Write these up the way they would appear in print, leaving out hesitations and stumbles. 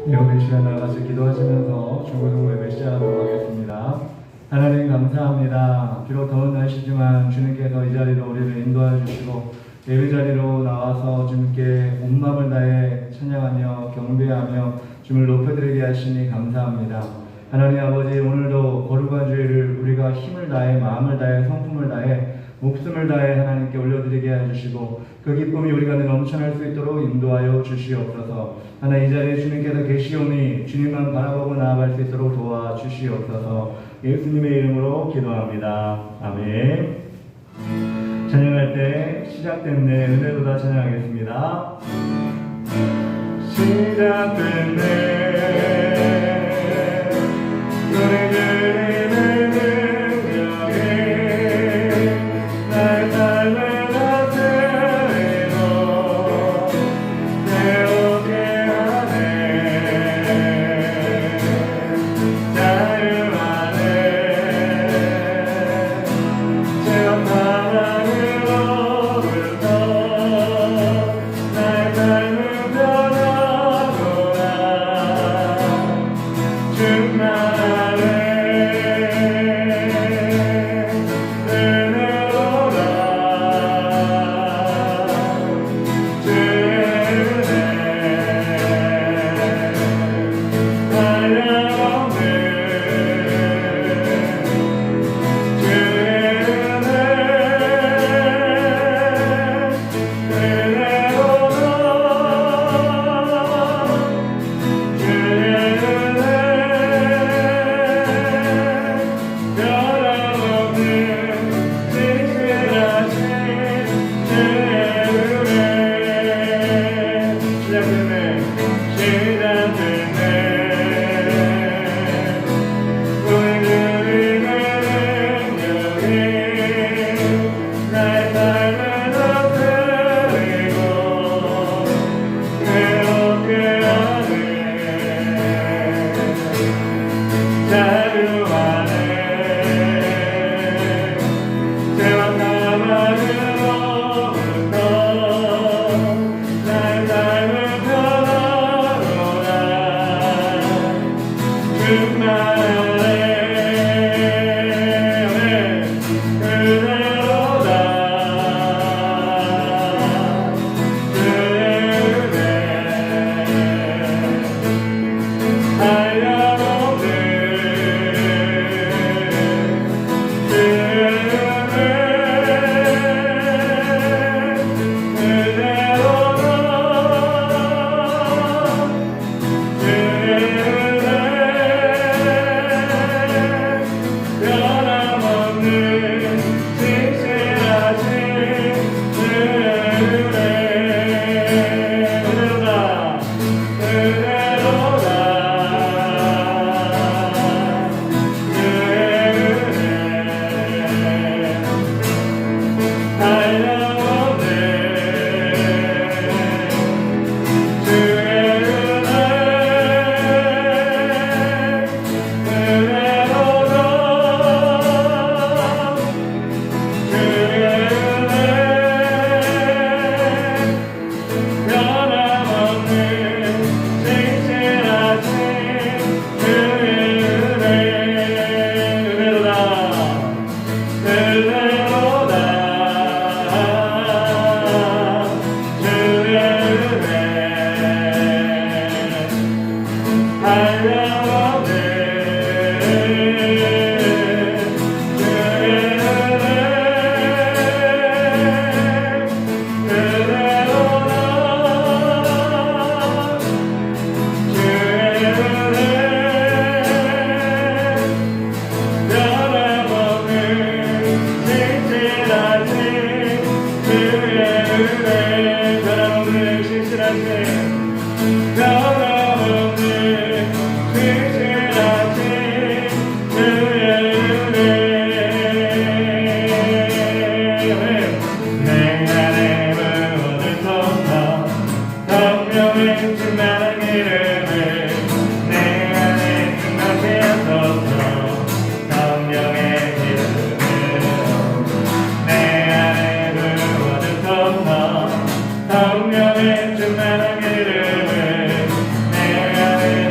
여러분 이 시간 나가서 기도하시면서 중고등부 예배 시작하도록 하겠습니다. 하나님 감사합니다. 비록 더운 날씨지만 주님께서 이 자리로 우리를 인도해 주시고 예배 자리로 나와서 주님께 온 마음을 다해 찬양하며 경배하며 주님을 높여드리게 하시니 감사합니다. 하나님 아버지, 오늘도 거룩한 주일을 우리가 힘을 다해 마음을 다해 성품을 다해 목숨을 다해 하나님께 올려드리게 해주시고 그 기쁨이 우리 가운데 넘쳐날 수 있도록 인도하여 주시옵소서. 하나 이 자리에 주님께서 계시오니 주님만 바라보고 나아갈 수 있도록 도와주시옵소서. 예수님의 이름으로 기도합니다. 아멘. 찬양할 때 시작됐네 은혜로다 찬양하겠습니다. 시작됐네 성령의 충만한 이름을 내 안에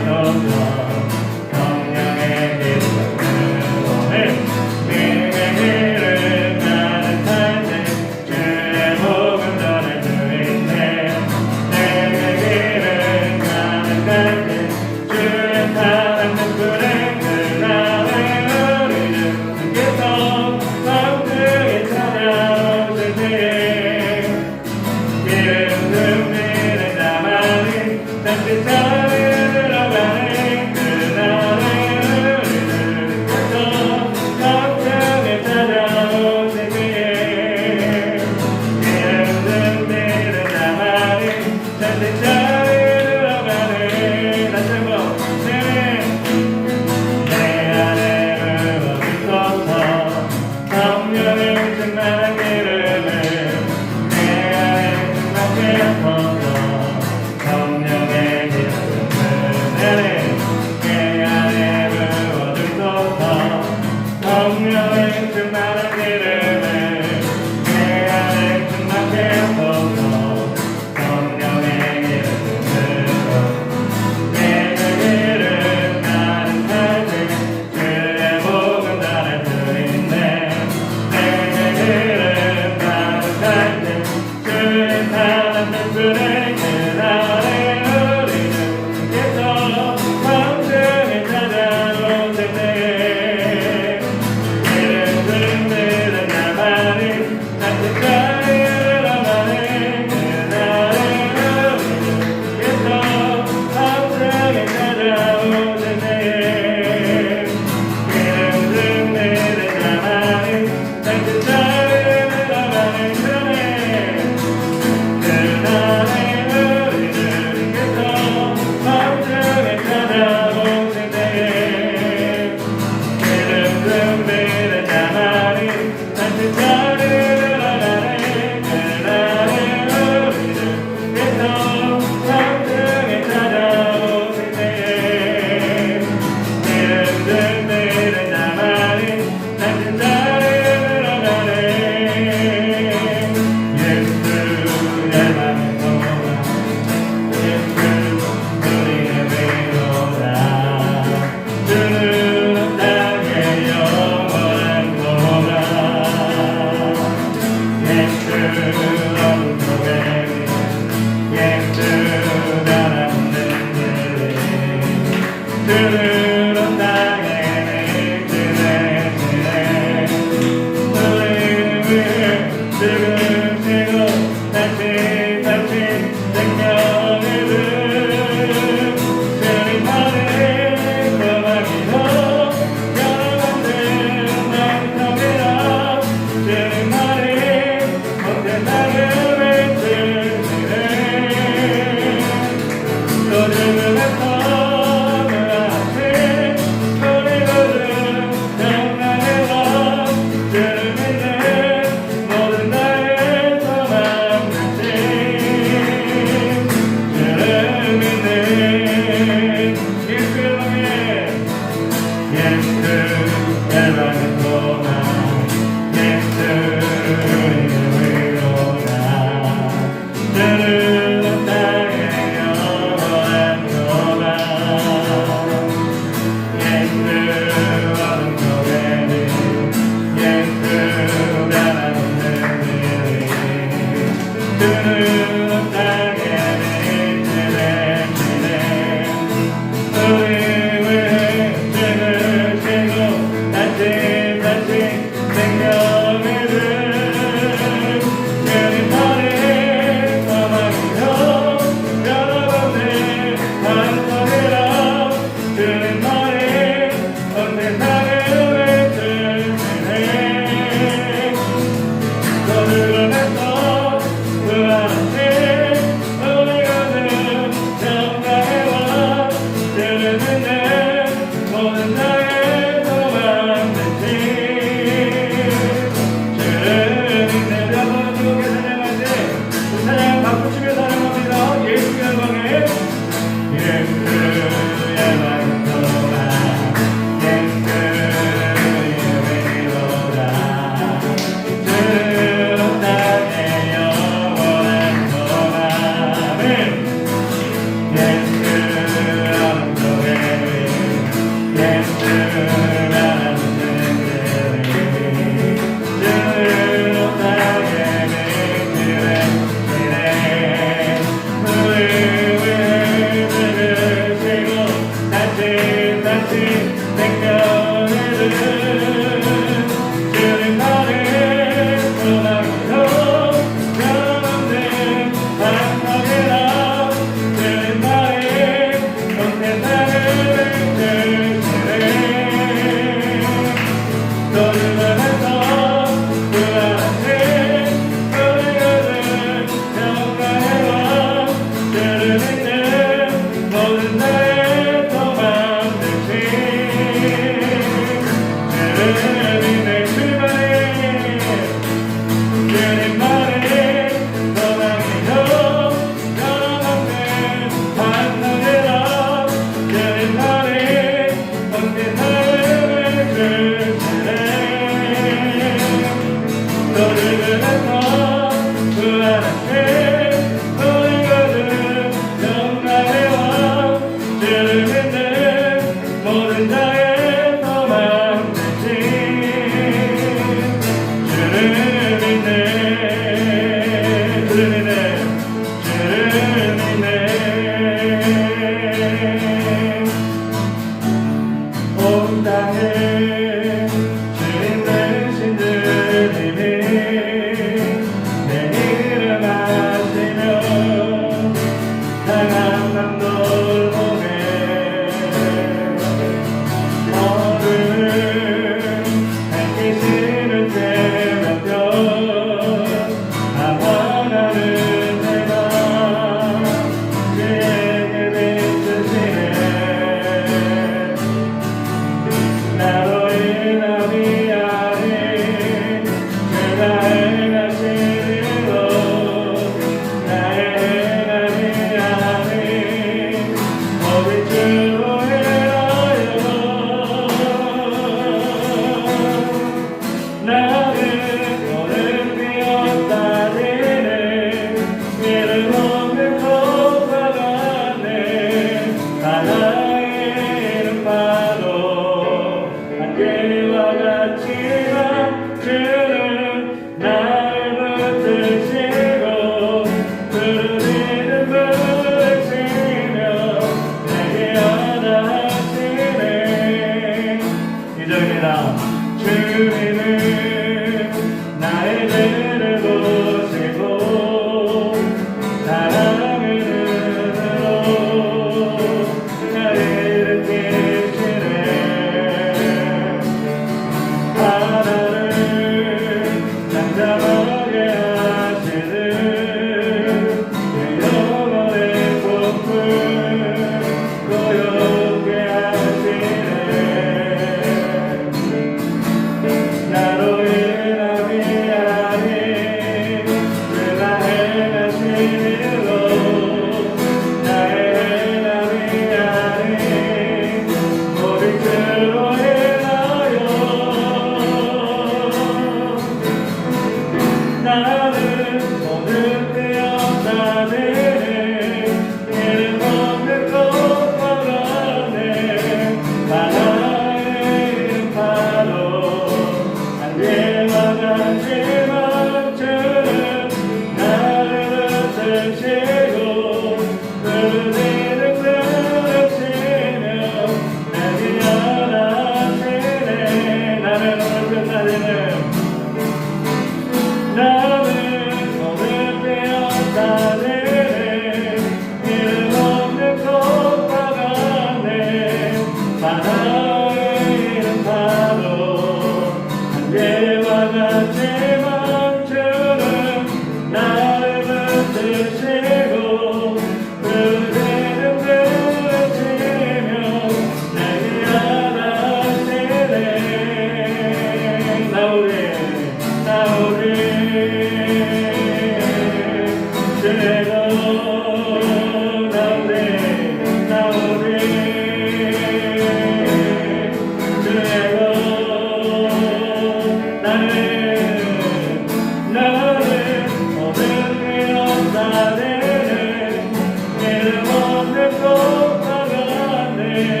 가운데서 나가네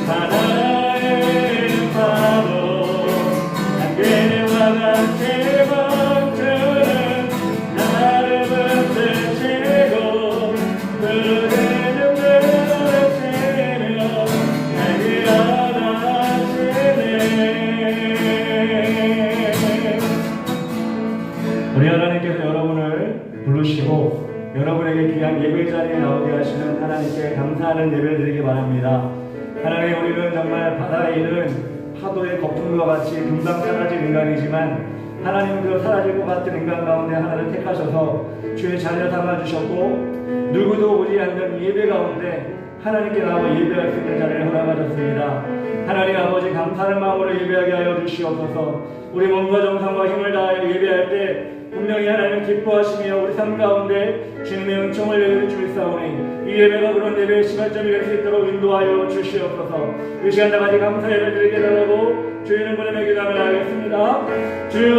하나의 바로 안개와 같이 번져는 나를 붙드시고 그대 눈물을 채며 나를 안아주시네. 우리 하나님께서 여러분을 부르시고 여러분에게 귀한 예배 자리에 나오게 하시는 하나님께 감사하는 예배를 드리기 바랍니다. 하나님, 우리는 정말 바다에 있는 파도의 거품과 같이 금방 사라질 인간이지만 하나님 그 사라질 것 같은 인간 가운데 하나를 택하셔서 주의 자녀 삼아주셨고 누구도 오지 않는 예배 가운데 하나님께 나와 예배할 수 있는 자리를 허락하셨습니다. 하나님 아버지, 감사하는 마음으로 예배하게 하여 주시옵소서. 우리 몸과 정성과 힘을 다하여 예배할 때 분명히 하나님 기뻐하시며 우리 삶 가운데 주님의 은총을 내려 주시사오니 이 예배가 그런 예배의 시발점이 될 수 있도록 인도하여 주시옵소서. 이 시간 나가지 감사 예배를 드리게 달라고 주의 이름 부름에 기도하며 나가겠습니다. 주여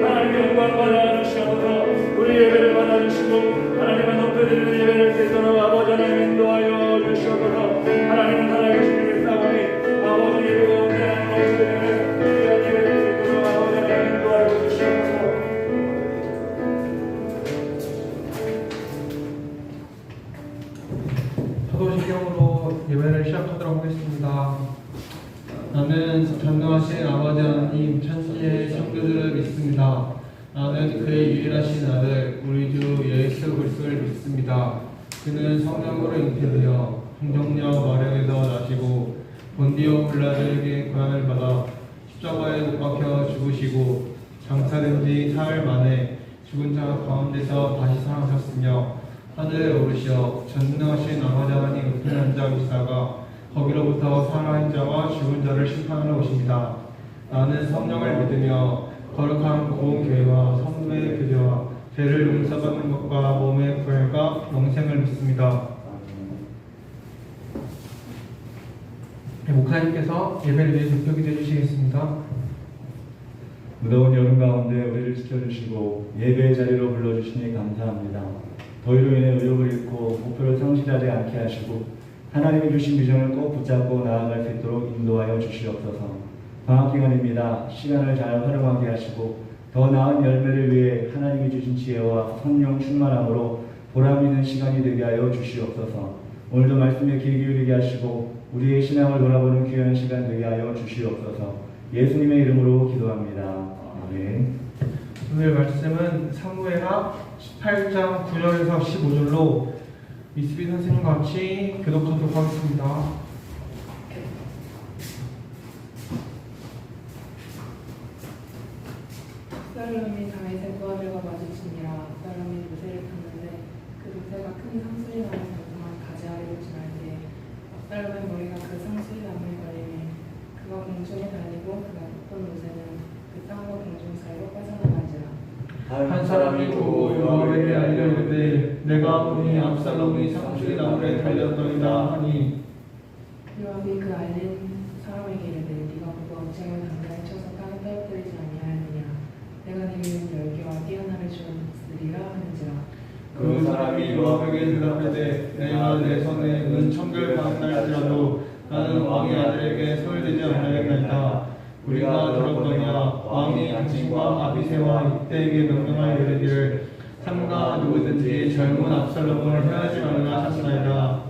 하나님의 영광 받아주시옵소서. 우리 예배를 받아주시고 하나님의 높여드리는 예배를 할 수 있도록 아버지 하나님 인도하여 주시옵소서. 하나님은 살아계신 주님 싸우니 아버지 예배 가운데 하나님 높여드리는 귀한 예배를 할 수 있도록 아버지 하나님 인도하여 주시옵소서. 사도신경으로 예배를 시작하도록 하겠습니다. 나는 전능하신 아버지 하나님 천지의 성도들을 믿습니다. 나는 그의 유일하신 아들 우리 주 예수 그리스도를 믿습니다. 그는 성령으로 잉태되어 성령녀 마령에서 나시고 본디오 빌라도에게 고난을 받아 십자가에 못 박혀 죽으시고 장사된 지 사흘 만에 죽은 자 가운데서 다시 살아나셨으며 하늘에 오르시어 전능하신 아버지 하나님 우편에 앉아 계시다가 거기로부터 살아있는 자와 죽은 자를 심판하러 오십니다. 나는 성령을 믿으며 거룩한 고운 교회와 성도의 교제와 죄를 용서받는 것과 몸의 부활과 영생을 믿습니다. 목사님께서 예배를 위해 대표기도 해주시겠습니다. 무더운 여름 가운데 우리를 지켜주시고 예배의 자리로 불러주시니 감사합니다. 더위로 인해 의욕을 잃고 목표를 상실하지 않게 하시고 하나님이 주신 비전을 꼭 붙잡고 나아갈 수 있도록 인도하여 주시옵소서. 방학기간입니다. 시간을 잘 활용하게 하시고 더 나은 열매를 위해 하나님이 주신 지혜와 성령 충만함으로 보람 있는 시간이 되게 하여 주시옵소서. 오늘도 말씀에 귀 기울이게 하시고 우리의 신앙을 돌아보는 귀한 시간 되게 하여 주시옵소서. 예수님의 이름으로 기도합니다. 아멘. 오늘 말씀은 사무엘하 18장 9절에서 15절로 이스비 선생님과 같이 교독하도록 하겠습니다. 압살롬이 다윗의 부하들과 마주치니라. 압살롬이 노새를 탔는데 그 노새가 큰 상수리 나무 곁만 가지아래로 지날 때 압살롬의 머리가 그 상수리 나무에 걸리니 그가 공중에 달리고 그가 덮은 노새는 그 땅과 공중 사이로 빠져나가지라. 한 사람이 보고 요압에게 알려이르되 내가 보니 압살롬이 상수리 나무에 달렸더이다 하니 요압이 그 알린 사람에게 이르되 네가 보고 어찌하여 당장에 쳐서 땅에 떨어뜨리지 아니하였느냐. 내가 네게 열기와 뛰어나를 주었으리라 하는지라. 그 사람이 요압에게 대답하되 내가 내 손에 은 청결 받았날지라도 나는 왕의 아들에게 소홀되지 아니하였나이다. 우리가 들었거니와 왕이 당신과 아비새와 이때에게 명령하여 이르기를 삼가 누구든지 젊은 압살롬을 헤어지 말라 하셨나이다.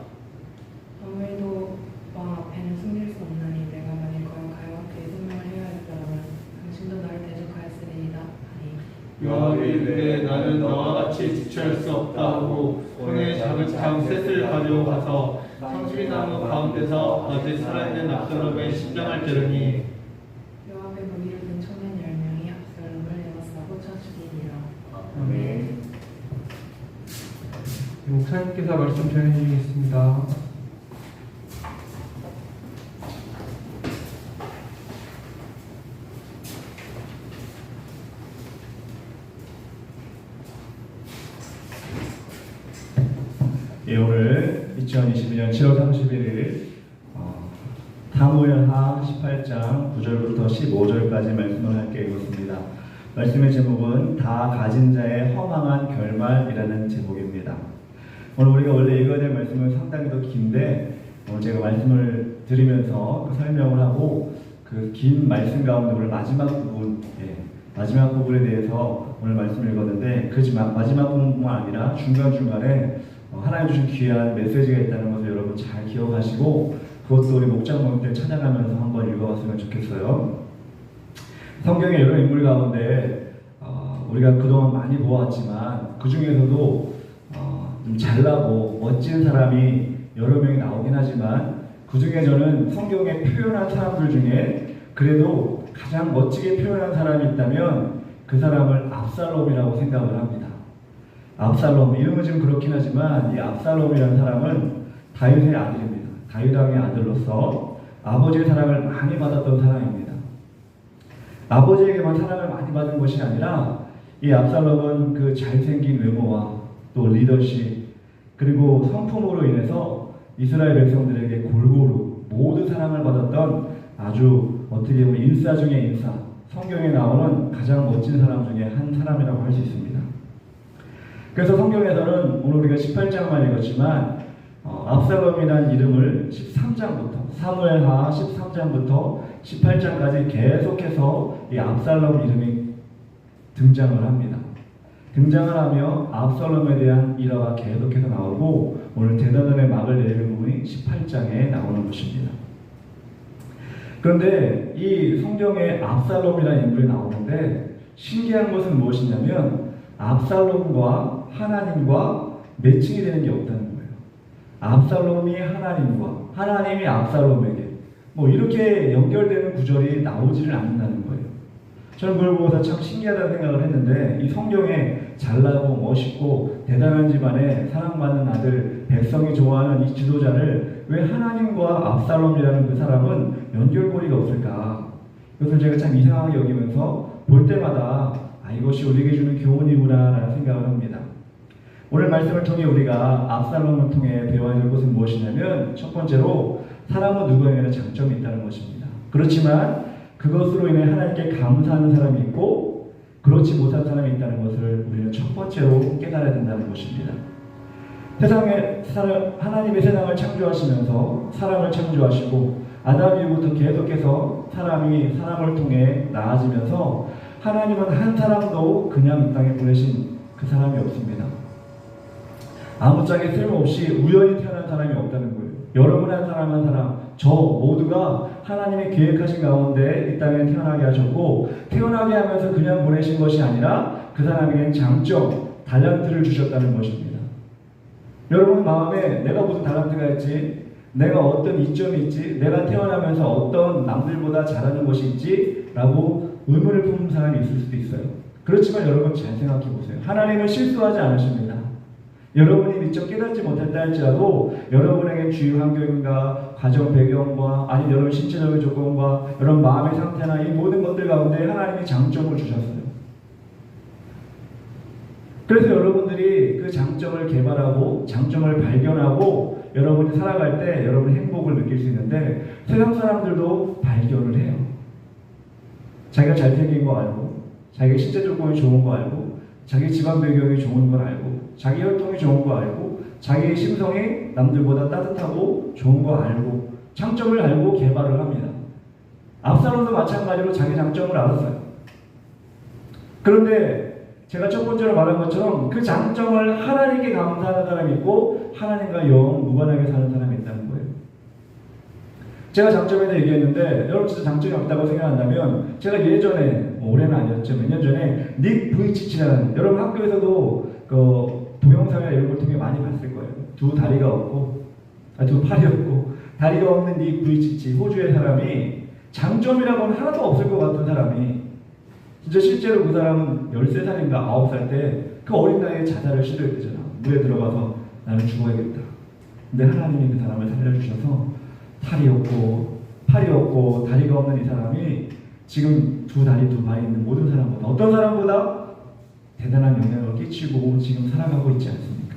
아무래도 왕 앞에는 숨길 수 없나니 내가 만일 거역하여 그의 생명을 해하였더라면 당신도 나를 대적하였으리이다 하니 요압이 이르되 나는 너와 같이 지체할 수 없다 하고 손에 자긋한 셋을 가지고 가서 상수리나무 가운데서 아직 살아있는 압살롬의 심장을 찌르니 요압의 무기를 든 청년 10명이 압살롬을 에워싸고 쳐 죽이니라. 아멘. 목사님께서 말씀 전해 주시겠습니다. 예, 오늘 2022년 7월 31일 사무엘하 18장 9절부터 15절까지 말씀을 함께 읽었습니다. 말씀의 제목은 다 가진 자의 허망한 결말이라는 제목입니다. 오늘 우리가 원래 읽어야 될 말씀은 상당히 더 긴데 제가 말씀을 드리면서 그 설명을 하고 그 긴 말씀 가운데 오늘 마지막 부분에 대해서 오늘 말씀을 읽었는데 그 마지막 부분뿐만 아니라 중간중간에 하나님 주신 귀한 메시지가 있다는 것을 여러분 잘 기억하시고 그것도 우리 목장 모임 때 찾아가면서 한번 읽어봤으면 좋겠어요. 성경의 여러 인물 가운데 우리가 그동안 많이 보았지만 그 중에서도 좀 잘나고 멋진 사람이 여러 명이 나오긴 하지만 그 중에 저는 성경에 표현한 사람들 중에 그래도 가장 멋지게 표현한 사람이 있다면 그 사람을 압살롬이라고 생각을 합니다. 압살롬, 이름은 좀 그렇긴 하지만 이 압살롬이라는 사람은 다윗의 아들입니다. 다윗 왕의 아들로서 아버지의 사랑을 많이 받았던 사람입니다. 아버지에게만 사랑을 많이 받은 것이 아니라 이 압살롬은 그 잘생긴 외모와 또 리더십 그리고 성품으로 인해서 이스라엘 백성들에게 골고루 모두 사랑을 받았던 아주 어떻게 보면 인싸 중에 인싸, 성경에 나오는 가장 멋진 사람 중에 한 사람이라고 할 수 있습니다. 그래서 성경에서는 오늘 우리가 18장만 읽었지만 압살롬이라는 이름을 13장부터 사무엘하 13장부터 18장까지 계속해서 이 압살롬 이름이 등장을 합니다. 등장을 하며 압살롬에 대한 일화가 계속해서 나오고 오늘 대단원의 막을 내리는 부분이 18장에 나오는 것입니다. 그런데 이 성경에 압살롬이라는 인물이 나오는데 신기한 것은 무엇이냐면 압살롬과 하나님과 매칭이 되는 게 없다는 거예요. 압살롬이 하나님과 하나님이 압살롬에게 이렇게 연결되는 구절이 나오지를 않는다는 거예요. 저는 그걸 보고서 참 신기하다는 생각을 했는데 이 성경에 잘나고 멋있고 대단한 집안에 사랑받는 아들 백성이 좋아하는 이 지도자를 왜 하나님과 압살롬이라는 그 사람은 연결고리가 없을까? 이것을 제가 참 이상하게 여기면서 볼 때마다 이것이 우리에게 주는 교훈이구나 라는 생각을 합니다. 오늘 말씀을 통해 우리가 압살롬을 통해 배워야 될 것은 무엇이냐면 첫 번째로 사람은 누구에게나 장점이 있다는 것입니다. 그렇지만 그것으로 인해 하나님께 감사하는 사람이 있고 그렇지 못한 사람이 있다는 것을 우리는 첫 번째로 깨달아야 된다는 것입니다. 하나님의 세상을 창조하시면서 사람을 창조하시고 아담 이후부터 계속해서 사람이 사람을 통해 나아지면서 하나님은 한 사람도 그냥 이 땅에 보내신 그 사람이 없습니다. 아무짝에 쓸모없이 우연히 태어난 사람이 없다는 거예요. 여러분 한 사람 한 사람 저 모두가 하나님의 계획하신 가운데 이 땅에 태어나게 하셨고 태어나게 하면서 그냥 보내신 것이 아니라 그 사람에게는 장점, 달란트를 주셨다는 것입니다. 여러분 마음에 내가 무슨 달란트가 있지? 내가 어떤 이점이 있지? 내가 태어나면서 어떤 남들보다 잘하는 것이 있지? 라고 의문을 품는 사람이 있을 수도 있어요. 그렇지만 여러분 잘 생각해 보세요. 하나님은 실수하지 않으십니다. 여러분이 미처 깨닫지 못했다 할지라도 여러분에게 주위 환경과 가정 배경과 아니면 여러분 신체적인 조건과 여러분 마음의 상태나 이 모든 것들 가운데 하나님이 장점을 주셨어요. 그래서 여러분들이 그 장점을 개발하고 장점을 발견하고 여러분이 살아갈 때 여러분이 행복을 느낄 수 있는데 세상 사람들도 발견을 해요. 자기가 잘생긴 거 알고 자기가 신체 조건이 좋은 거 알고 자기 집안 배경이 좋은 걸 알고 자기 혈통이 좋은 거 알고 자기의 심성이 남들보다 따뜻하고 좋은 거 알고 장점을 알고 개발을 합니다. 압살롬도 마찬가지로 자기 장점을 알았어요. 그런데 제가 첫 번째로 말한 것처럼 그 장점을 하나님께 감사하는 사람이 있고 하나님과 영 무관하게 사는 사람이 있다는 거예요. 제가 장점에 대해 얘기했는데 여러분 진짜 장점이 없다고 생각한다면 제가 예전에 올해는 아니었죠. 몇 년 전에 닉 부이치치라는 여러분 학교에서도 그 동영상이나 이런 걸 통해 많이 봤을 거예요. 두 다리가 없고 두 팔이 없고 다리가 없는 닉 부이치치 호주의 사람이 장점이라고는 하나도 없을 것 같은 사람이 진짜 실제로 그 사람은 13살인가 9살 때 그 어린 나이에 자살을 시도했잖아. 물에 들어가서 나는 죽어야겠다. 근데 하나님이 그 사람을 살려주셔서 팔이 없고 팔이 없고 다리가 없는 이 사람이 지금 두 다리 두 발이 있는 모든 사람보다 어떤 사람보다 대단한 영향을 끼치고 지금 살아가고 있지 않습니까?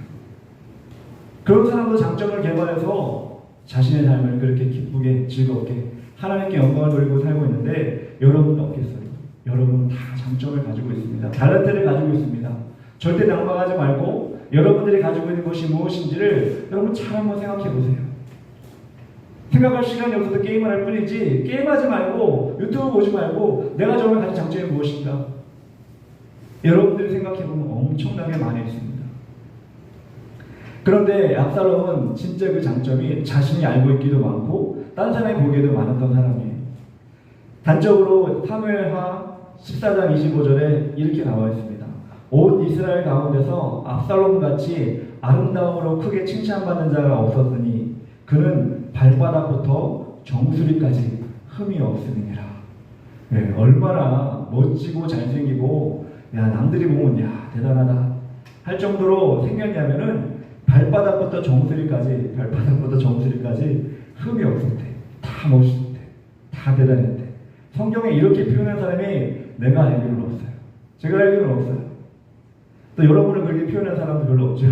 그런 사람도 장점을 개발해서 자신의 삶을 그렇게 기쁘게 즐겁게 하나님께 영광을 돌리고 살고 있는데 여러분은 없겠어요? 여러분은 다 장점을 가지고 있습니다. 달란트를 가지고 있습니다. 절대 낙망하지 말고 여러분들이 가지고 있는 것이 무엇인지를 여러분 잘 한번 생각해 보세요. 생각할 시간이 없어서 게임을 할 뿐이지 게임하지 말고 유튜브 보지 말고 내가 정말 가진 장점이 무엇인가? 여러분들이 생각해 보면 엄청나게 많이 있습니다. 그런데 압살롬은 진짜 그 장점이 자신이 알고 있기도 많고 딴 사람이 보기에도 많았던 사람이에요. 단적으로 사무엘하 14장 25절에 이렇게 나와 있습니다. 온 이스라엘 가운데서 압살롬같이 아름다움으로 크게 칭찬받는 자가 없었으니 그는 발바닥부터 정수리까지 흠이 없음이니라. 네, 얼마나 멋지고 잘생기고 야 남들이 보면 야 대단하다 할 정도로 생겼냐면은 발바닥부터 정수리까지 흠이 없을 때, 다 멋있을 때, 다 대단할 때. 성경에 이렇게 표현한 사람이 내가 알기로는 없어요. 제가 알기로는 없어요. 또 여러분을 그렇게 표현한 사람도 별로 없죠.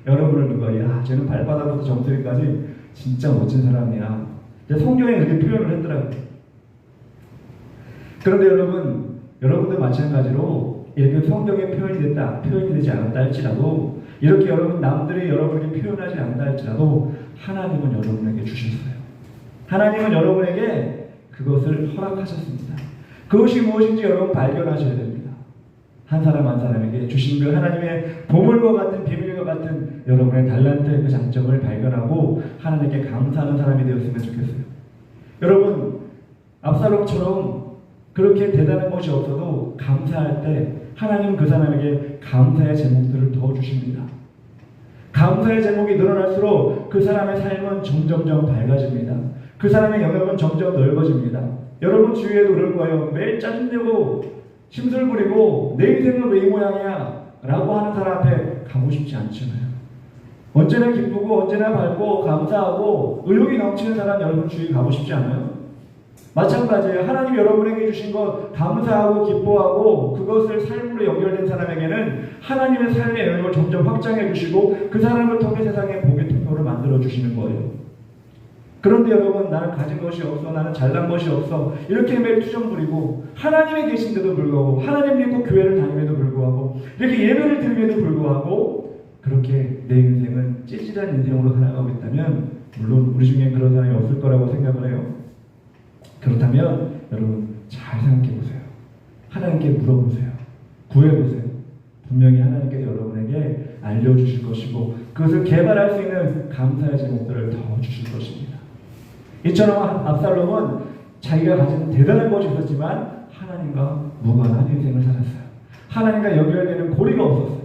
여러분은 누가 야 쟤는 발바닥부터 정수리까지 진짜 멋진 사람이야. 성경에 그렇게 표현을 했더라고요. 그런데 여러분도 마찬가지로 이렇게 성경에 표현이 되지 않았다 할지라도 이렇게 남들이 여러분에게 표현하지 않았다 할지라도 하나님은 여러분에게 주셨어요. 하나님은 여러분에게 그것을 허락하셨습니다. 그것이 무엇인지 여러분 발견하셔야 됩니다. 한 사람 한 사람에게 주신 그 하나님의 보물과 같은 비밀과 같은 여러분의 달란트의 그 장점을 발견하고 하나님께 감사하는 사람이 되었으면 좋겠어요. 여러분 압살롬처럼 그렇게 대단한 것이 없어도 감사할 때 하나님은 그 사람에게 감사의 제목들을 더 주십니다. 감사의 제목이 늘어날수록 그 사람의 삶은 점점점 밝아집니다. 그 사람의 영역은 점점 넓어집니다. 여러분 주위에도 그럴 거예요. 매일 짜증내고 심술 부리고 내 인생은 왜 이 모양이야? 라고 하는 사람 앞에 가고 싶지 않잖아요. 언제나 기쁘고 언제나 밝고 감사하고 의욕이 넘치는 사람 여러분 주위에 가고 싶지 않아요? 마찬가지예요. 하나님 여러분에게 주신 것 감사하고 기뻐하고 그것을 삶으로 연결된 사람에게는 하나님의 삶의 영역을 점점 확장해 주시고 그 사람을 통해 세상의 복의 통로를 만들어 주시는 거예요. 그런데 여러분 나는 가진 것이 없어 나는 잘난 것이 없어 이렇게 매일 투정 부리고 하나님이 계신데도 불구하고 하나님 믿고 교회를 다님에도 불구하고 이렇게 예배를 드림에도 불구하고 그렇게 내 인생은 찌질한 인생으로 살아가고 있다면 물론 우리 중에 그런 사람이 없을 거라고 생각을 해요. 그렇다면 여러분 잘 생각해 보세요. 하나님께 물어보세요. 구해보세요. 분명히 하나님께서 여러분에게 알려주실 것이고 그것을 개발할 수 있는 감사의 제목들을 더 주실 것입니다. 이처럼 압살롬은 자기가 가진 대단한 것이 있었지만 하나님과 무관한 인생을 살았어요. 하나님과 연결되는 고리가 없었어요.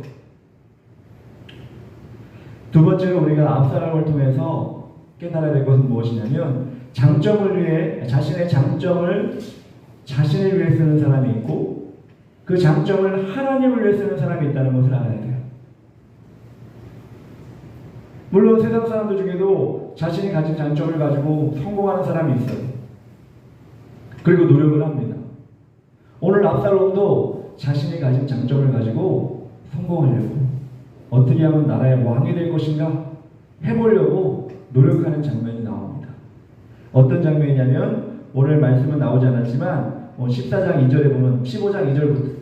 두 번째로 우리가 압살롬을 통해서 깨달아야 될 것은 무엇이냐면 장점을 위해 자신의 장점을 자신을 위해 쓰는 사람이 있고 그 장점을 하나님을 위해 쓰는 사람이 있다는 것을 알아야 돼요. 물론 세상 사람들 중에도 자신이 가진 장점을 가지고 성공하는 사람이 있어요. 그리고 노력을 합니다. 오늘 압살롬도 자신이 가진 장점을 가지고 성공하려고 어떻게 하면 나라의 왕이 될 것인가 해보려고 노력하는 장면이 나옵니다. 어떤 장면이냐면 오늘 말씀은 나오지 않았지만 14장 2절에 보면 15장 2절부터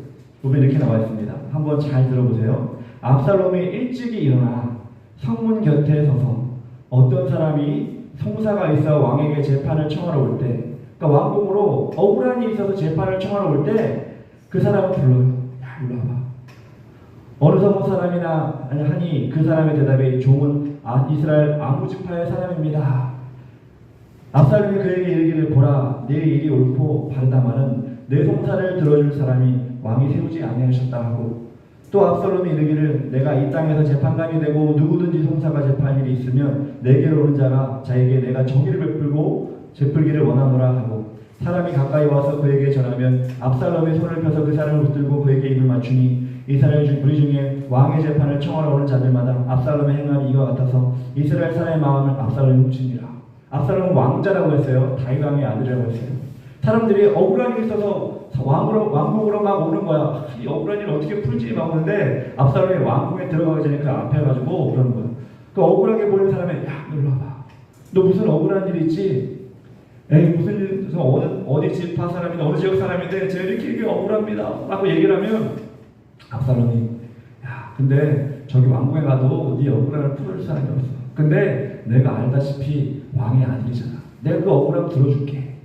보면 이렇게 나와 있습니다. 한번 잘 들어보세요. 압살롬이 일찍이 일어나 성문 곁에 서서 어떤 사람이 송사가 있어 왕에게 재판을 청하러 올 때 그러니까 왕궁으로 억울한 일이 있어서 재판을 청하러 올 때 그 사람을 불러요. 야 일로 와봐. 어느 성읍 사람이나 하니 그 사람의 대답에 종은 이스라엘 아무 지파의 사람입니다. 압살롬이 그에게 이르기를 보라 내 일이 옳고 바르다마는 내 송사를 들어줄 사람이 왕이 세우지 아니하셨다 하고 또 압살롬이 이르기를 내가 이 땅에서 재판관이 되고 누구든지 송사가 재판일 일이 있으면 내게로 오는 자에게 내가 정의를 베풀기를 원하노라 하고 사람이 가까이 와서 그에게 전하면 압살롬이 손을 펴서 그 사람을 붙들고 그에게 입을 맞추니 이스라엘 무리 중에 왕의 재판을 청하러 오는 자들마다 압살롬의 행함이 이와 같아서 이스라엘 사람의 마음을 압살롬이 훔치니라. 압살롬은 왕자라고 했어요. 다윗 왕의 아들이라고 했어요. 사람들이 억울한 일이 있어서 왕궁으로 막 오는 거야. 이 억울한 일을 어떻게 풀지 막 오는데 압살롬이 왕궁에 들어가기 전에 그 앞에 가지고 그러는 거야. 그 억울하게 보이는 사람이 야 놀러 와봐. 너 무슨 억울한 일이 있지? 에이 무슨 일, 어디 지파 사람인데 어느 지역 사람인데 제가 이렇게 억울합니다 라고 얘기를 하면 압살롬이 야 근데 저기 왕궁에 가도 네 억울함을 풀어줄 사람이 없어. 근데 내가 알다시피 왕의 아들이잖아. 내가 그 억울함 들어줄게.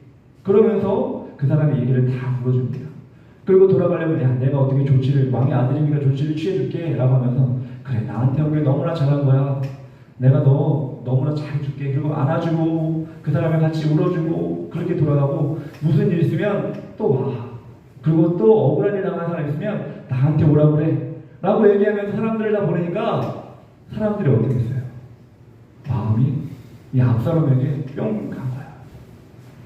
그러면서 그 사람의 얘기를 다 물어줍니다. 그리고 돌아가려면 야 내가 어떻게 조치를 왕의 아들이니까 조치를 취해줄게 라고 하면서 그래 나한테 온 게 너무나 잘한 거야. 내가 너 너무나 잘해줄게. 그리고 안아주고 그 사람을 같이 울어주고 그렇게 돌아가고 무슨 일 있으면 또 와. 그리고 또 억울한 일 당한 사람 있으면 나한테 오라고 그래 라고 얘기하면서 사람들을 다 보내니까 사람들이 어떻게 했어요? 마음이 이 압살롬에게 뿅 간 거야.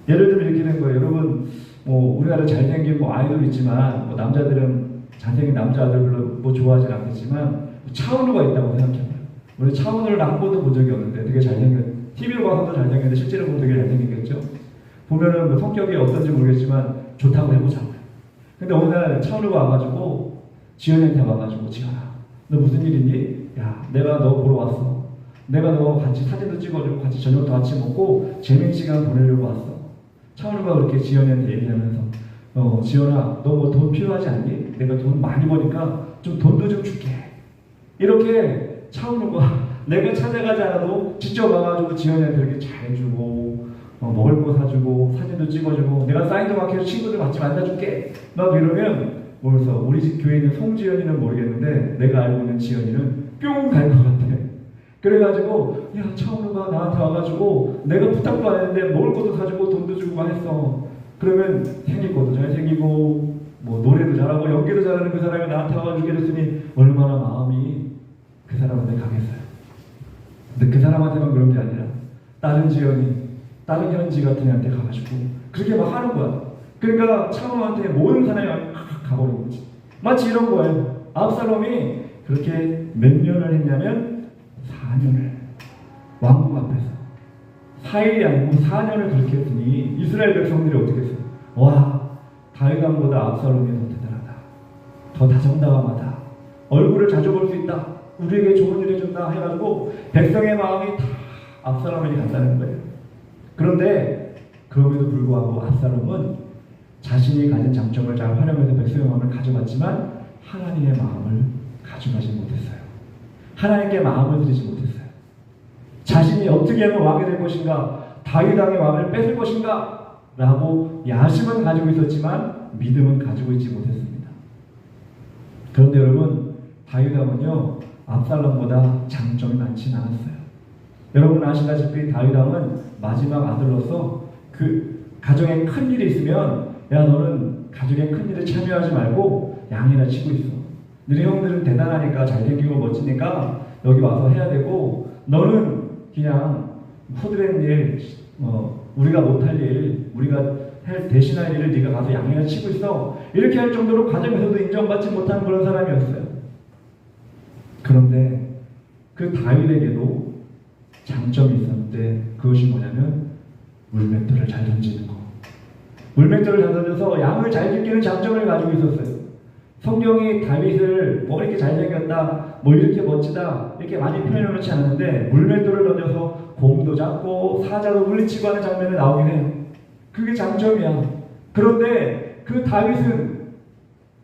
예를 들면 이렇게 된 거예요. 여러분 뭐 우리나라 잘생긴 뭐 아이돌 있지만 뭐 남자들은 잘생긴 남자들 별로 뭐 좋아하진 않겠지만 차은우가 있다고 생각해봐요. 우리 차은우를 한 번도 본 적이 없는데 되게 잘생긴 TV로 봐서도 잘생겼는데 실제로 보면 되게 잘생겼겠죠. 보면은 뭐 성격이 어떤지 모르겠지만 좋다고 해보자고요. 근데 어느 날 차은우가 와가지고 지연이한테 와가지고 지연아 너 무슨 일 있니? 야 내가 너 보러 왔어. 내가 너 같이 사진도 찍어주고 같이 저녁도 같이 먹고 재밌는 시간 보내려고 왔어. 차은우가 그렇게 지연이한테 얘기하면서 지연아 너 뭐 돈 필요하지 않니? 내가 돈 많이 버니까 좀 돈도 좀 줄게. 이렇게 차은우가 내가 찾아가지 않아도 직접 와가지고 지연이한테 이렇게 잘해주고 먹을 거 사주고 사진도 찍어주고 내가 사인도 막 해서 친구들 같이 만나줄게 막 이러면 그래서 우리 집 교회에 있는 송지연이는 모르겠는데 내가 알고 있는 지연이는 뿅 갈 것 같아. 그래가지고 야 차은우가 나한테 와가지고 내가 부탁도 안 했는데 먹을 것도 사주고 돈도 주고 막 했어. 그러면 생길 것도 잘생기고 뭐 노래도 잘하고 연기도 잘하는 그 사람이 나한테 와가지고 이랬으니 얼마나 마음이 그 사람한테 강했어요. 근데 그 사람한테만 그런 게 아니라 다른 지연이 다른 현지 같은 애한테 가가지고 그렇게 막 하는 거야. 그러니까 차은우한테 모든 사람이 가버린 거지. 마치 이런 거예요. 압살롬이 그렇게 몇 년을 했냐면 4년을 왕궁 앞에서 4일이 아니고 4년을 그렇게 했으니 이스라엘 백성들이 어떻게 했어요? 와 다윗 왕보다 압살롬이 더 대단하다. 더 다정다감하다. 얼굴을 자주 볼 수 있다. 우리에게 좋은 일 해준다 해가지고 백성의 마음이 다 압살롬에게 간다는 거예요. 그런데 그럼에도 불구하고 압살롬은 자신이 가진 장점을 잘 활용해서 백성의 마음을 가져갔지만 하나님의 마음을 가져가지 못했어요. 하나님께 마음을 드리지 못했어요. 자신이 어떻게 하면 왕이 될 것인가, 다윗 왕의 왕을 뺏을 것인가 라고 야심은 가지고 있었지만 믿음은 가지고 있지 못했습니다. 그런데 여러분 다윗 왕은요 압살롬보다 장점이 많지는 않았어요. 여러분 아시다시피 다윗 왕은 마지막 아들로서 그 가정에 큰 일이 있으면 야 너는 가족의 큰 일에 참여하지 말고 양이나 치고 있어. 너희 형들은 대단하니까 잘생기고 멋지니까 여기 와서 해야 되고 너는 그냥 후드렛 일, 우리가 못할 일, 우리가 대신할 일을 네가 가서 양이나 치고 있어. 이렇게 할 정도로 가정에서도 인정받지 못한 그런 사람이었어요. 그런데 그 다윗에게도 장점이 있었는데 그것이 뭐냐면 물맷돌을 잘 던지는 거. 물맷돌을 잘 던져서 양을 잘 지키는 장점을 가지고 있었어요. 성경이 다윗을 뭐 이렇게 잘생겼다, 뭐 이렇게 멋지다 이렇게 많이 표현해 놓지 않았는데 물맷돌을 던져서 곰도 잡고 사자도 물리치고 하는 장면이 나오긴 해요. 그게 장점이야. 그런데 그 다윗은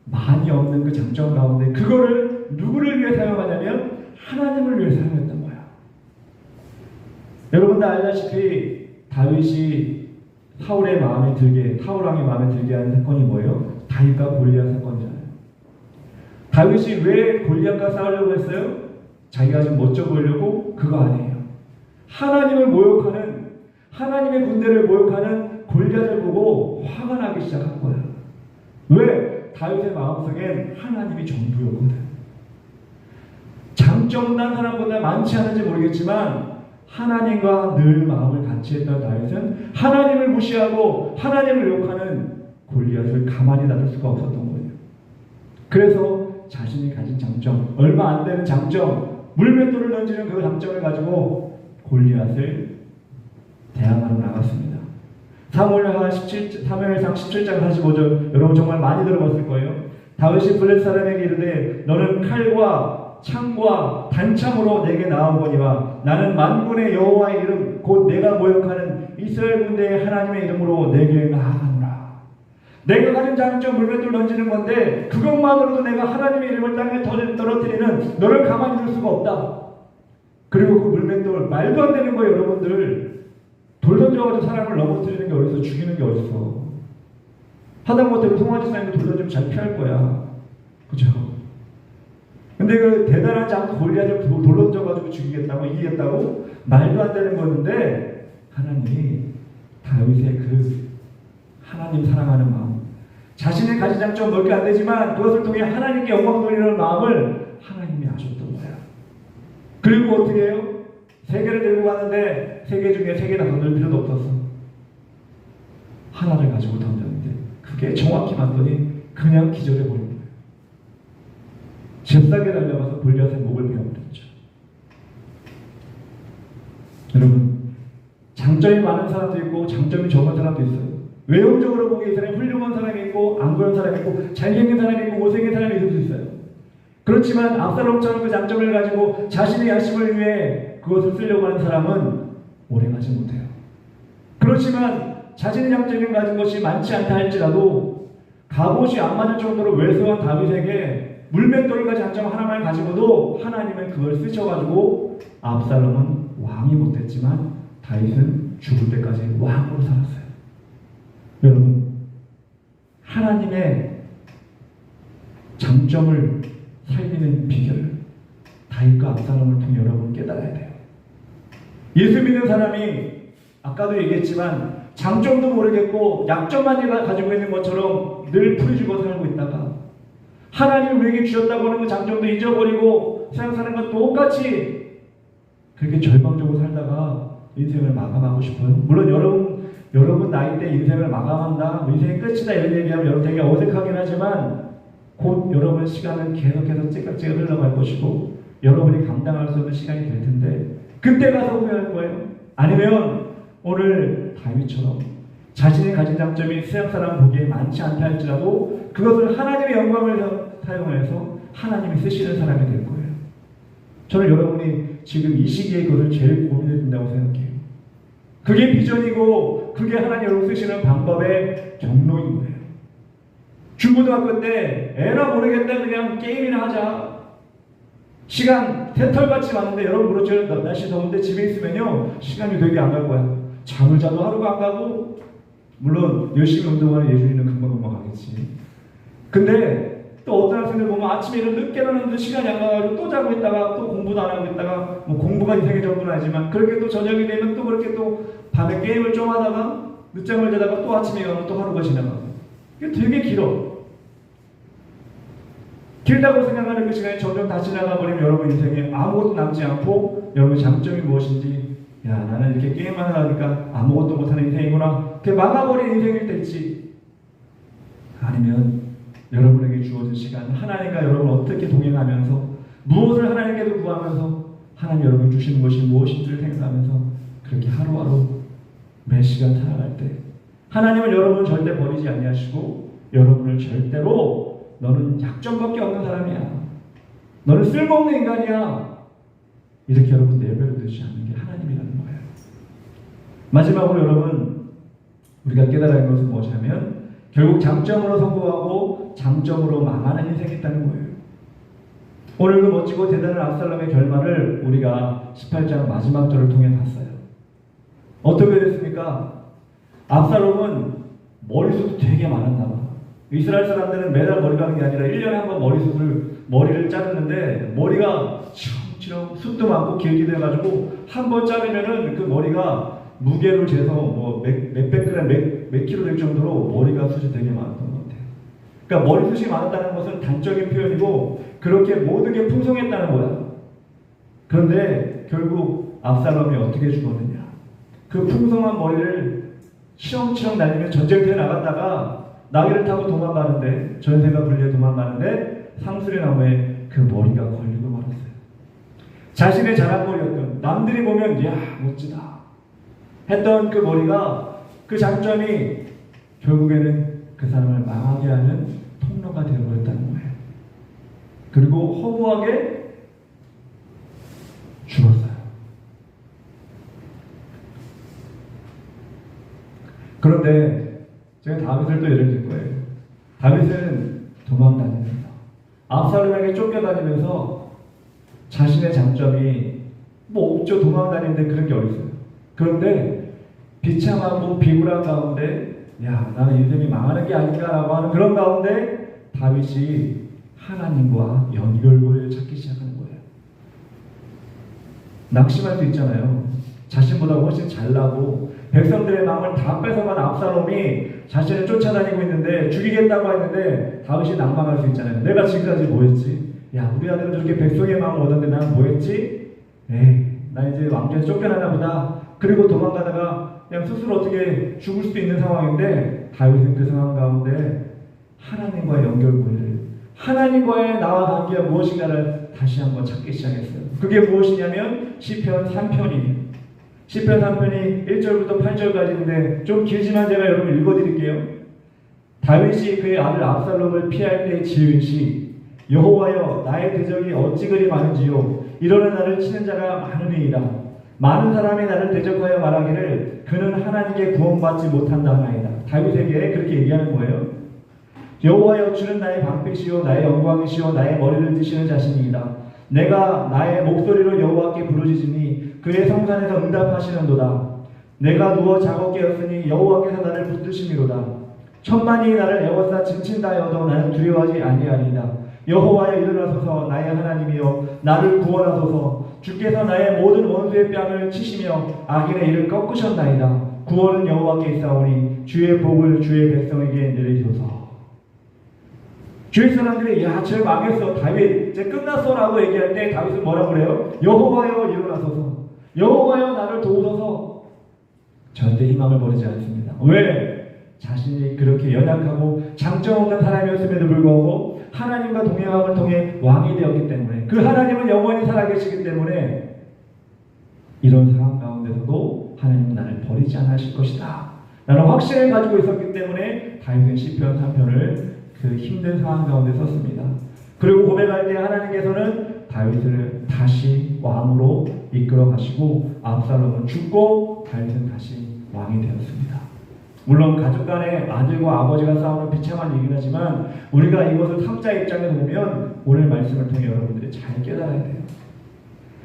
많이 없는 그 장점 가운데 그거를 누구를 위해 사용하냐면 하나님을 위해 사용했던 거야. 여러분 다 알다시피 다윗이 사울의 마음에 들게, 사울 왕의 마음에 들게 하는 사건이 뭐예요? 다윗과 골리앗 사건이잖아요. 다윗이 왜 골리앗과 싸우려고 했어요? 자기가 좀 멋져 보이려고? 그거 아니에요. 하나님을 모욕하는, 하나님의 군대를 모욕하는 골리앗을 보고 화가 나기 시작한 거야. 왜? 다윗의 마음속엔 하나님이 전부였거든. 장점은 딴 사람보다 많지 않은지 모르겠지만 하나님과 늘 마음을 같이 했던 다윗은 하나님을 무시하고 하나님을 욕하는 골리앗을 가만히 놔둘 수가 없었던 거예요. 그래서 자신이 가진 장점, 얼마 안 되는 장점, 물맷돌을 던지는 그 장점을 가지고 골리앗을 대항하러 나갔습니다. 사무엘상 17장 45절 여러분 정말 많이 들어봤을 거예요. 다윗이 블레셋 사람에게 이르되 너는 칼과 창과 단창으로 내게 나오거니와 나는 만군의 여호와의 이름 곧 내가 모욕하는 이스라엘 군대의 하나님의 이름으로 내게 나아가노라. 내가 가진 장점 물맷돌 던지는 건데 그것만으로도 내가 하나님의 이름을 땅에 떨어뜨리는 너를 가만히 둘 수가 없다. 그리고 그 물맷돌 말도 안 되는 거예요. 여러분들 돌 던져가지고 사람을 넘어뜨리는 게 어딨어. 죽이는 게 어딨어. 하다못해 그 송아지 사람도 돌 던지면 잘 피할 거야. 그죠? 근데 그 대단한 장 골리앗을 돌 던져가지고 죽이겠다고 이기겠다고 말도 안 되는 거였는데 하나님이 다윗의 그 하나님 사랑하는 마음, 자신의 가진 장점 몇 개 안 되지만 그것을 통해 하나님께 영광 돌리는 마음을 하나님이 아셨던 거야. 그리고 어떻게 해요? 3개를 들고 갔는데 3개 중에 3개 다 던질 필요도 없었어. 하나를 가지고 던졌는데 그게 정확히 맞더니 그냥 기절해버린 거예요. 잽싸게 달려가서 골리앗의 목을 베어버렸죠. 여러분, 장점이 많은 사람도 있고 장점이 적은 사람도 있어요. 외형적으로 보기에 이 사람이 훌륭한 사람이 있고 안 그런 사람이 있고 잘생긴 사람이 있고 못생긴 사람이 있을 수 있어요. 그렇지만 압살롬처럼 그 장점을 가지고 자신의 야심을 위해 그것을 쓰려고 하는 사람은 오래가지 못해요. 그렇지만 자신의 장점을 가진 것이 많지 않다 할지라도 갑옷이 안 맞을 정도로 왜소한 다윗에게 물맷돌과 장점 하나만 가지고도 하나님은 그걸 쓰셔가지고 압살롬은 왕이 못됐지만 다윗은 죽을 때까지 왕으로 살았어요. 여러분, 하나님의 장점을 살리는 비결을 다윗과 압살롬을 통해 여러분 깨달아야 돼요. 예수 믿는 사람이 아까도 얘기했지만 장점도 모르겠고 약점만 가지고 있는 것처럼 늘 풀이주고 살고 있다가 하나님이 우리에게 주셨다고 하는 그 장점도 잊어버리고 세상 사는 것 똑같이 그렇게 절망적으로 살다가 인생을 마감하고 싶어요. 물론 여러분 나이 때 인생을 마감한다, 인생의 끝이다 이런 얘기하면 여러분 되게 어색하긴 하지만 곧 여러분의 시간은 계속해서 찌깍찌깍 흘러갈 것이고 여러분이 감당할 수 없는 시간이 될 텐데 그때 가서 후회할 거예요. 아니면 오늘 다윗처럼 자신이 가진 장점이 세상 사람 보기에 많지 않다 할지라도 그것을 하나님의 영광을 사용해서 하나님이 쓰시는 사람이 될 거예요. 저는 여러분이 지금 이 시기에 그것을 제일 고민해 준다고 생각해요. 그게 비전이고 그게 하나님 여러분 쓰시는 방법의 경로인 거예요. 중고등학교 때 에라 모르겠다 그냥 게임이나 하자. 시간 새털같이 많은데 여러분 그렇죠. 날씨 더운데 집에 있으면요 시간이 되게 안 갈 거야. 잠을 자도 하루가 안 가고 물론 열심히 운동하는 예준이는 금방 가겠지. 근데 또 어떤 학생들 보면 아침에 이런 늦게 일어나는데 시간이 안 가가지고 또 자고 있다가 또 공부도 안 하고 있다가 뭐 공부가 인생의 전부는 아니지만 그렇게 또 저녁이 되면 또 그렇게 또 밤에 게임을 좀 하다가 늦잠을 자다가 또 아침에 일어나면 또 하루가 지나가고 이게 되게 길어. 길다고 생각하는 그 시간이 점점 다 지나가 버리면 여러분 인생에 아무것도 남지 않고 여러분 장점이 무엇인지 야 나는 이렇게 게임만 하니까 아무것도 못하는 인생이구나 그게 막아버린 인생일 때지. 아니면 여러분에게 주어진 시간 하나님과 여러분 어떻게 동행하면서 무엇을 하나님께도 구하면서 하나님 여러분 주시는 것이 무엇인지를 생각하면서 그렇게 하루하루 매 시간 살아갈 때 하나님은 여러분을 절대 버리지 아니하시고 여러분을 절대로 너는 약점밖에 없는 사람이야. 너는 쓸모없는 인간이야. 이렇게 여러분 내버려두지 않는 게 하나님이라는 거예요. 마지막으로 여러분 우리가 깨달아야 하는 것은 무엇이냐면 결국 장점으로 성공하고 장점으로 망하는 인생이 있다는 거예요. 오늘 그 멋지고 대단한 압살롬의 결말을 우리가 18장 마지막 절을 통해 봤어요. 어떻게 됐습니까? 압살롬은 머리숱이 되게 많았나 봐. 이스라엘 사람들은 매달 머리 가는 게 아니라 1년에 한 번 머리를 자르는데 머리가 치렁치렁 숱도 많고 길게 돼가지고 한 번 자르면은 그 머리가 무게로 재서 뭐 몇백 그램, 몇 킬로 될 정도로 머리가 숱이 되게 많았던 것 같아요. 그러니까 머리숱이 많았다는 것은 단적인 표현이고 그렇게 모든 게 풍성했다는 거야. 그런데 결국 압살롬이 어떻게 죽었느냐? 그 풍성한 머리를 치렁치렁 날리며 전쟁터에 나갔다가 나귀를 타고 도망가는데 전세가 불려 도망가는데 상수리 나무에 그 머리가 걸리고 말았어요. 자신의 자랑거리였던 남들이 보면 야 멋지다 했던 그 머리가 그 장점이 결국에는 그 사람을 망하게 하는 통로가 되어버렸다는 거예요. 그리고 허무하게 죽었어요. 그런데 제가 다윗을 또 예를 들 거예요. 다윗은 도망다닙니다. 압살롬에게 쫓겨다니면서 자신의 장점이 뭐 없죠. 도망다니는데 그런 게 어딨어요. 그런데 비참하고 비굴한 가운데 야, 나는 인생이 망하는 게 아닌가라고 하는 그런 가운데 다윗이 하나님과 연결고리를 찾기 시작하는 거예요. 낙심할 수 있잖아요. 자신보다 훨씬 잘나고 백성들의 마음을 다 뺏어간 압살롬이 자신을 쫓아다니고 있는데 죽이겠다고 했는데 다윗이 낭망할 수 있잖아요. 내가 지금까지 뭐 했지? 야, 우리 아들은 저렇게 백성의 마음을 얻었는데 나는 뭐 했지? 에이, 나 이제 왕조에서 쫓겨나나 보다. 그리고 도망가다가 그냥 스스로 어떻게 죽을 수도 있는 상황인데 다윗은 그 상황 가운데 하나님과의 연결고리를, 하나님과의 나와 관계가 무엇인가를 다시 한번 찾기 시작했어요. 그게 무엇이냐면 시편 3편이에요. 시편 3편이 1절부터 8절까지인데 좀 길지만 제가 여러분 읽어드릴게요. 다윗이 그의 아들 압살롬을 피할 때 지은 시, 여호와여 나의 대적이 어찌 그리 많은지요 이러는 나를 치는 자가 많으니이다. 많은 사람이 나를 대적하여 말하기를 그는 하나님께 구원받지 못한다 하나이다. 다윗에게 그렇게 얘기하는 거예요. 여호와여 주는 나의 방패시요 나의 영광이시요 나의 머리를 드시는 자신이이다. 내가 나의 목소리로 여호와께 부르짖으니 그의 성산에서 응답하시는도다. 내가 누워 자고 깨었으니 여호와께서 나를 붙드심이로다. 천만이 나를 애워싸 진친다 하여도 나는 두려워하지 아니하리이다. 여호와여 일어나소서 나의 하나님이여 나를 구원하소서. 주께서 나의 모든 원수의 뺨을 치시며 악인의 이를 꺾으셨나이다. 구원은 여호와께 있사오니 주의 복을 주의 백성에게 내리소서. 주위 사람들이 야, 쟤 망했어. 다윗 이제 끝났어 라고 얘기할 때 다윗은 뭐라고 그래요? 여호와여 일어나소서. 여호와여 나를 도우소서. 절대 희망을 버리지 않습니다. 왜? 자신이 그렇게 연약하고 장점 없는 사람이었음에도 불구하고 하나님과 동행함을 통해 왕이 되었기 때문에, 그 하나님은 영원히 살아계시기 때문에 이런 상황 가운데서도 하나님은 나를 버리지 않으실 것이다 라는 확신을 가지고 있었기 때문에 다윗은 시편 3편을 그 힘든 상황 가운데 썼습니다. 그리고 고백할 때 하나님께서는 다윗을 다시 왕으로 이끌어 가시고 압살롬은 죽고 다윗은 다시 왕이 되었습니다. 물론 가족 간에 아들과 아버지가 싸우는 비참한 얘기긴 하지만 우리가 이것을 삼자 입장에서 보면 오늘 말씀을 통해 여러분들이 잘 깨달아야 돼요.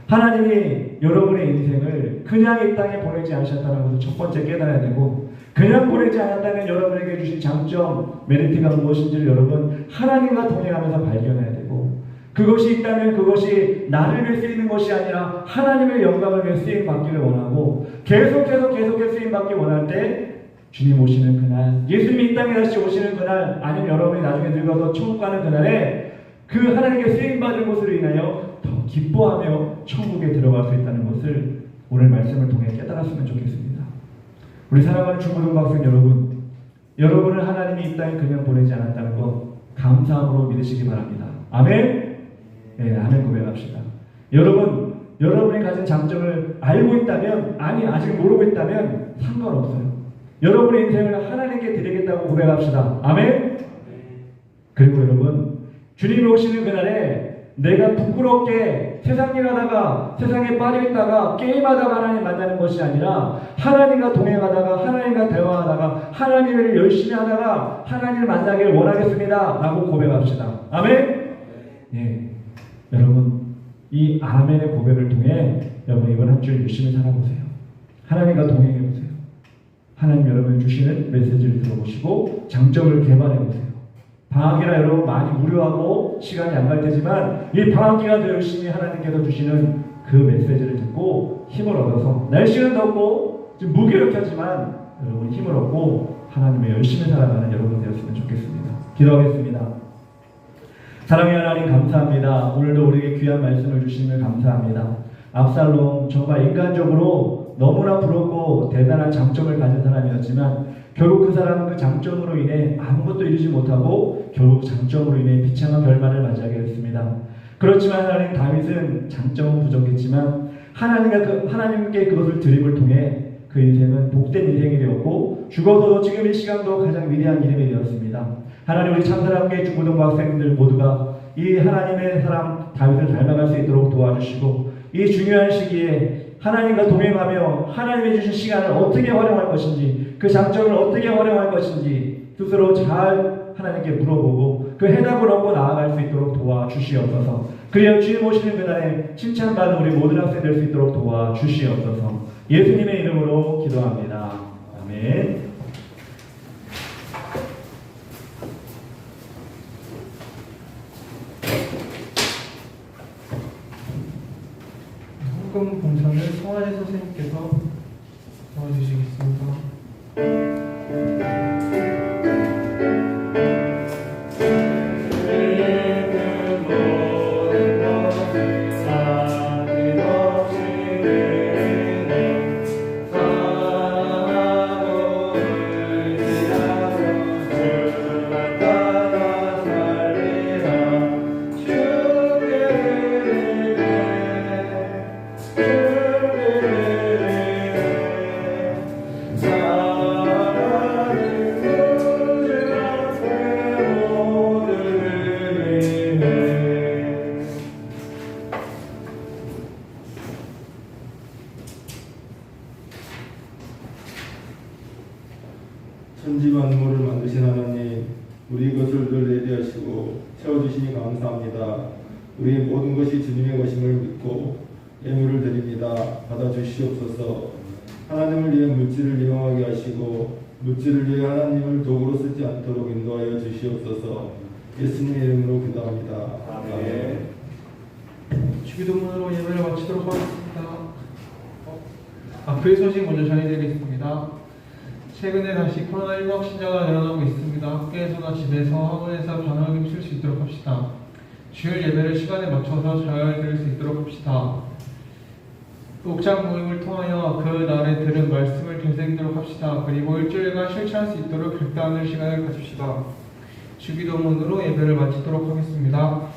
하나님이 여러분의 인생을 그냥 이 땅에 보내지 않으셨다는 것을 첫 번째 깨달아야 되고, 그냥 보내지 않았다면 여러분에게 주신 장점, 메리트가 무엇인지를 여러분 하나님과 동행하면서 발견해야 되고, 그것이 있다면 그것이 나를 위해 쓰이는 것이 아니라 하나님의 영광을 위해 쓰임 받기를 원하고, 계속해서 쓰임 받기 원할 때 주님 오시는 그날, 예수님이 이 땅에 다시 오시는 그날, 아니면 여러분이 나중에 늙어서 천국 가는 그날에 그 하나님께 쓰임받은 것으로 인하여 더 기뻐하며 천국에 들어갈 수 있다는 것을 오늘 말씀을 통해 깨달았으면 좋겠습니다. 우리 사랑하는 중고등학생 여러분, 여러분을 하나님이 이 땅에 그냥 보내지 않았다는 것 감사함으로 믿으시기 바랍니다. 아멘? 네, 아멘 고백합시다. 여러분, 여러분이 가진 장점을 알고 있다면, 아니 아직 모르고 있다면 상관없어요. 여러분의 인생을 하나님께 드리겠다고 고백합시다. 아멘? 그리고 여러분, 주님이 오시는 그날에 내가 부끄럽게 세상 일 하다가 세상에 빠져있다가 게임하다가 하나님 만나는 것이 아니라 하나님과 동행하다가 하나님과 대화하다가 하나님을 열심히 하다가 하나님을 만나기를 원하겠습니다 라고 고백합시다. 아멘? 예, 여러분 이 아멘의 고백을 통해 여러분 이번 한 주 열심히 살아보세요. 하나님과 동행해보세요. 하나님 여러분 주시는 메시지를 들어보시고 장점을 개발해보세요. 방학이라 여러분 많이 무료하고 시간이 안 갈 테지만 이 방학 기간 더 열심히 하나님께서 주시는 그 메시지를 듣고 힘을 얻어서, 날씨는 덥고 좀 무기력하지만 여러분 힘을 얻고 하나님의 열심히 살아가는 여러분 되었으면 좋겠습니다. 기도하겠습니다. 사랑의 하나님 감사합니다. 오늘도 우리에게 귀한 말씀을 주시면 감사합니다. 압살롬 정말 인간적으로 너무나 부럽고 대단한 장점을 가진 사람이었지만 결국 그 사람은 그 장점으로 인해 아무것도 이루지 못하고 결국 장점으로 인해 비참한 결말을 맞이하게 됐습니다. 그렇지만 하나님, 다윗은 장점은 부족했지만 하나님께 그것을 드림을 통해 그 인생은 복된 인생이 되었고 죽어서도 지금 이 시간도 가장 위대한 이름이 되었습니다. 하나님, 우리 참사랑교회 중고등부 학생들 모두가 이 하나님의 사람 다윗을 닮아갈 수 있도록 도와주시고, 이 중요한 시기에 하나님과 동행하며 하나님이 주신 시간을 어떻게 활용할 것인지 그 장점을 어떻게 활용할 것인지 스스로 잘 하나님께 물어보고 그 해답을 얻고 나아갈 수 있도록 도와주시옵소서. 그리하여 주님 오시는 그날에 칭찬받는 우리 모든 학생 될 수 있도록 도와주시옵소서. 예수님의 이름으로 기도합니다. 아멘. 헌금 봉사는 송하재 선생님께서 도와주시겠습니다. 천지 만물을 만드신 하나님, 우리 것을 늘 예비하시고 채워주시니 감사합니다. 우리의 모든 것이 주님의 것임을 믿고 예물을 드립니다. 받아주시옵소서. 하나님을 위해 물질을 이용하게 하시고 물질을 위해 하나님을 도구로 쓰지 않도록 인도하여 주시옵소서. 예수님의 이름으로 기도합니다. 아멘. 주기도문으로 예배를 마치도록 하겠습니다. 앞의 소식 먼저 전해드리겠습니다. 최근에 다시 코로나19 확진자가 늘어나고 있습니다. 학교에서나 집에서 학원에서 방역을 칠 수 있도록 합시다. 주일 예배를 시간에 맞춰서 잘 들을 수 있도록 합시다. 옥장 모임을 통하여 그 날에 들은 말씀을 되새기도록 합시다. 그리고 일주일간 실천할 수 있도록 결단하는 시간을 가집시다. 주기도문으로 예배를 마치도록 하겠습니다.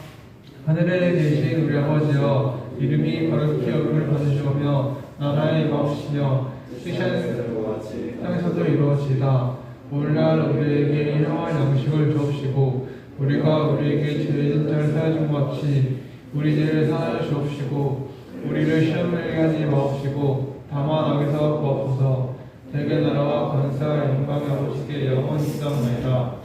하늘에 계신 우리 아버지여, 이름이 거룩히 여김을 받으시오며 나라의 임하옵시며 땅에서도 이루어지이다. 오늘날 우리에게 일용할 양식을 주옵시고 우리가 우리에게 죄진 자를 사하여 준 것 같이 우리 죄를 사하여 주옵시고 우리를 시험에 하지 마옵시고 다만 악에서 구하옵소서. 대개 나라와 권세와 영광이 아버지께 영원히 있사옵나이다.